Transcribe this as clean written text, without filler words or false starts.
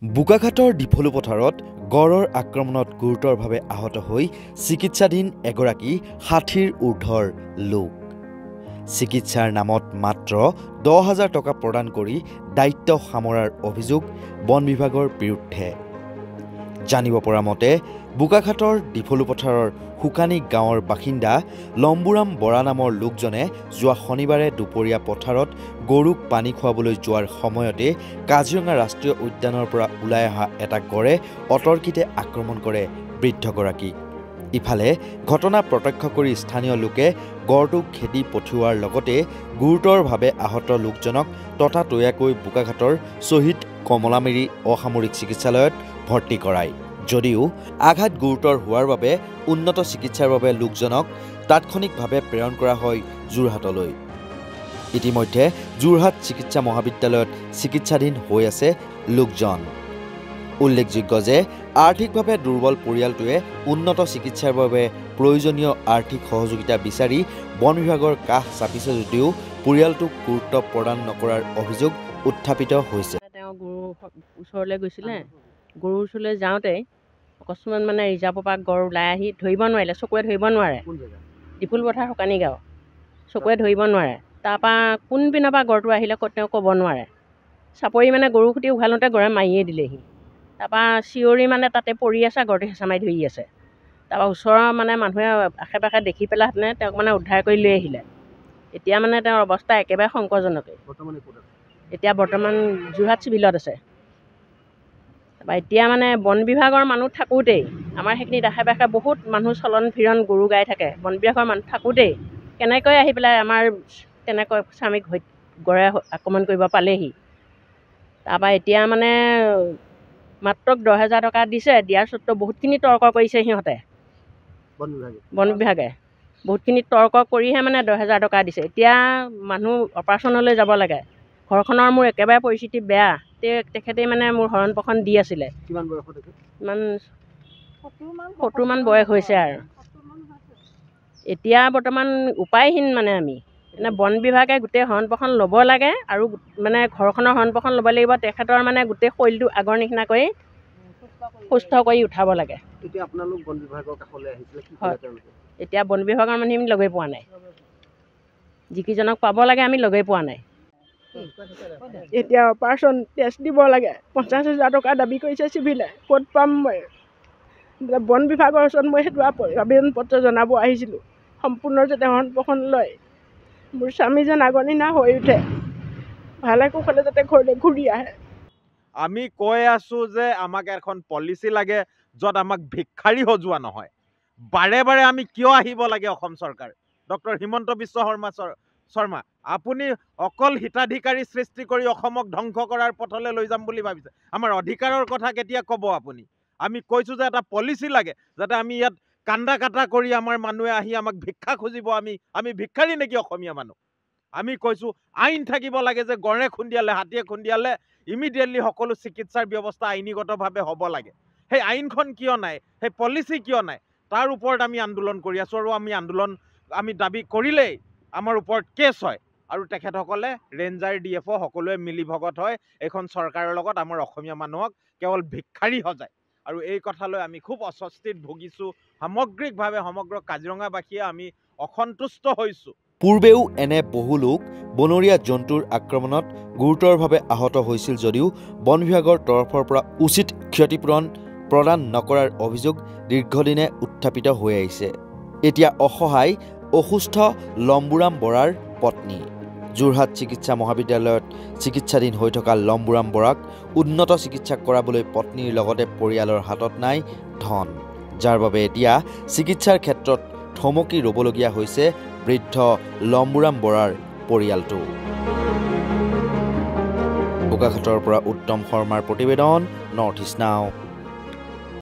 বোকাখাটৰ ডিফলু পথাৰত গড়ৰ আক্ৰমণত গুৰুতৰভাৱে আহত হৈ চিকিৎসাধীন এগৰাকী ৬০ৰ ঊৰ্ধৰ লোক। চিকিৎসাৰ নামত মাত্ৰ ১০,০০০ টকা প্ৰদান কৰি দায়িত্ব সামৰাৰ অভিযোগ বন বিভাগৰ বিৰুদ্ধে। জানিব পৰা মতে বোকাখাটৰ ডিফলু পথাৰৰ শুকানী গাঁৱৰ বাসিন্দা লম্বুৰাম বৰা নামৰ লোকজনে যোৱা শনিবাৰে দুপৰীয়া পথাৰত গৰুক পানী খুৱাবলৈ যোৱাৰ সময়তে কাজিৰঙা ৰাষ্ট্ৰীয় উদ্যানৰ পৰা ওলাই অহা এটা গড়ে অতৰ্কিতে আক্ৰমণ কৰে বৃদ্ধগৰাকীক। ইফালে ঘটনা প্ৰত্যক্ষ কৰি স্থানীয় লোকে গড়টোক খেদি পঠিওৱাৰ লগতে গুৰুতৰভাৱে আহত লোকজনক ততাতৈয়াকৈ বোকাখাটৰ শ্বহীদ কমলামেৰী অসামৰিক চিকিৎসালয়ত ভৰ্তি কৰায়। যদিও আঘাত গুৰুতৰ হোৱাৰ বাবে উন্নত চিকিৎসাৰ বাবে লোকজনক তাৎক্ষণিকভাৱে প্ৰেৰণ কৰা হয় যোৰহাটলৈ। ইতিমধ্যে যোৰহাট চিকিৎসা মহাবিদ্যালয়ত চিকিৎসাধীন হৈ আছে লোকজন। উল্লেখযোগ্য যে আৰ্থিকভাৱে দুৰ্বল পৰিয়ালটোৱে উন্নত চিকিৎসাৰ বাবে প্ৰয়োজনীয় আৰ্থিক সহযোগিতা বিচাৰি বন বিভাগৰ কাষ চাপিছে যদিও পৰিয়ালটোক গুৰুত্ব প্ৰদান নকৰাৰ অভিযোগ উত্থাপিত হৈছে। তেওঁ গৰু ওচৰলৈ গৈছিলে, গৰুৰ ওচৰলৈ যাওঁতে অকস্মাত ৰিজাৰ্ভৰ পৰা গড় ওলাই আহি ধৰিব নোৱাৰিলে, চকুৱে ধৰিব নোৱাৰে। ডিফুল পথাৰ শুকানী গাঁও, চকুৱে ধৰিব নোৱাৰে। তাৰপৰা কোন পিনৰ পৰা গড়টো আহিলে তেওঁ ক'ব নোৱাৰে। চাপৰি গৰু খুটি উঘালোতে গড়ে মাৰিয়ে দিলেহি। তাৰপৰা চিঞৰি তাতে পৰি আছে, গড়টো হেঁচা মাৰি ধৰি আছে। তাৰপৰা ওচৰৰ মানুহে আশে পাশে দেখি পেলাই তেওঁক উদ্ধাৰ কৰি লৈ আহিলে। এতিয়া তেওঁৰ অৱস্থা একেবাৰে সংকটজনকেই। এতিয়া বৰ্তমান যোৰহাট চিভিলত আছে। তাৰপৰা এতিয়া বন বিভাগৰ মানুহ থাকোঁতেই আমাৰ সেইখিনিত আশে পাশে বহুত মানুহ চলন ফিৰণ গৰু গাই থাকে। বন বিভাগৰ মানুহ থাকোঁতেই কেনেকৈ আহি পেলাই আমাৰ তেনেকৈ স্বামীক গড়ে আক্ৰমণ কৰিব পালেহি। তাৰপৰা এতিয়া মাত্ৰ ১০,০০০ টকা দিছে, দিয়াৰ স্বত্বেও বহুতখিনি তৰ্ক কৰিছে সিহঁতে। বন বিভাগে বহুতখিনি তৰ্ক কৰিহে ১০,০০০ টকা দিছে। এতিয়া মানুহ অপাৰেশ্যনলৈ যাব লাগে। ঘৰখনৰ মোৰ একেবাৰে পৰিস্থিতি বেয়া। তেখেতে মোৰ হৰণ পোষণ দি আছিলে। ইমান ৭০মান বয়স হৈছে আৰু। এতিয়া বৰ্তমান উপায়হীন আমি বন বিভাগে গোটেই হৰণ পোষণ ল'ব লাগে আৰু ঘৰখনৰ হৰণ পোষণ ল'ব লাগিব। তেখেতৰ গোটেই শৰীৰটো আগৰ নিচিনা কৰি সুস্থ কৰি উঠাব লাগে। এতিয়া আপোনালোক বন বিভাগৰ কাষলৈ আহিছিলে, কি ক'লে তেওঁলোকে? এতিয়া বন বিভাগৰ মানুহ আমি লগেই পোৱা নাই। যিকেইজনক পাব লাগে আমি লগেই পোৱা নাই। এতিয়া অপাৰেশ্যন টেষ্ট দিব লাগে, ৫০,০০০ টকা দাবী কৰিছে চিভিলে। ক'ত পাম মই? বন বিভাগৰ ওচৰত মই সেইটো আবেদন পত্ৰ জনাব আহিছিলোঁ। সম্পূৰ্ণ যাতে হৰণ পোষণ লয়, মোৰ স্বামী যেন আগৰ নিচিনা হৈ উঠে, ভালে কুশলে যাতে ঘৰলৈ ঘূৰি আহে। আমি কৈ আছোঁ যে আমাক এখন পলিচি লাগে য'ত আমাক ভিক্ষাৰী সজোৱা নহয়। বাৰে বাৰে আমি কিয় আহিব লাগে? অসম চৰকাৰ, ডক্টৰ হিমন্ত বিশ্ব শৰ্মা, আপুনি অকল হিতাধিকাৰী সৃষ্টি কৰি অসমক ধ্বংস কৰাৰ পথলৈ লৈ যাম বুলি ভাবিছে? আমাৰ অধিকাৰৰ কথা কেতিয়া ক'ব আপুনি? আমি কৈছোঁ যে এটা পলিচি লাগে যাতে আমি ইয়াত কান্দা কাটা কৰি আমাৰ মানুহে আহি আমাক ভিক্ষা খুজিব। আমি ভিক্ষাৰী নেকি অসমীয়া মানুহ? আমি কৈছোঁ আইন থাকিব লাগে যে গড়ে খুন্দিয়ালে, হাতীয়ে খুন্দিয়ালে ইমিডিয়েটলি সকলো চিকিৎসাৰ ব্যৱস্থা আইনীগতভাৱে হ'ব লাগে। সেই আইনখন কিয় নাই? সেই পলিচি কিয় নাই? তাৰ ওপৰত আমি আন্দোলন কৰি আছোঁ আৰু আমি দাবী কৰিলেই আমাৰ ওপৰত কেছ হয় আৰু তেখেতসকলে ৰেঞ্জাৰ DFO সকলোৱে মিলিভগত হয় এইখন চৰকাৰৰ লগত আমাৰ অসমীয়া মানুহক কেৱল ভিক্ষাৰী সজায়। আৰু এই কথালৈ আমি খুব অস্বস্তিত ভুগিছোঁ। সামগ্ৰিকভাৱে সমগ্ৰ কাজিৰঙাবাসীয়ে আমি অসন্তুষ্ট হৈছোঁ। পূৰ্বেও এনে বহু লোক বনৰীয়া জন্তুৰ আক্ৰমণত গুৰুতৰভাৱে আহত হৈছিল যদিও বন বিভাগৰ তৰফৰ পৰা উচিত ক্ষতিপূৰণ প্ৰদান নকৰাৰ অভিযোগ দীৰ্ঘদিনে উত্থাপিত হৈ আহিছে। এতিয়া অসহায় অসুস্থ লম্বুৰাম বৰাৰ পত্নী। যোৰহাট চিকিৎসা মহাবিদ্যালয়ত চিকিৎসাধীন হৈ থকা লম্বুৰাম বৰাক উন্নত চিকিৎসা কৰাবলৈ পত্নীৰ লগতে পৰিয়ালৰ হাতত নাই ধন, যাৰ বাবে এতিয়া চিকিৎসাৰ ক্ষেত্ৰত থমকি ৰ'বলগীয়া হৈছে বৃদ্ধ লম্বুৰাম বৰাৰ পৰিয়ালটো। বোকাখাটৰ পৰা উত্তম শৰ্মাৰ প্ৰতিবেদন, নৰ্থ ইষ্ট নাও।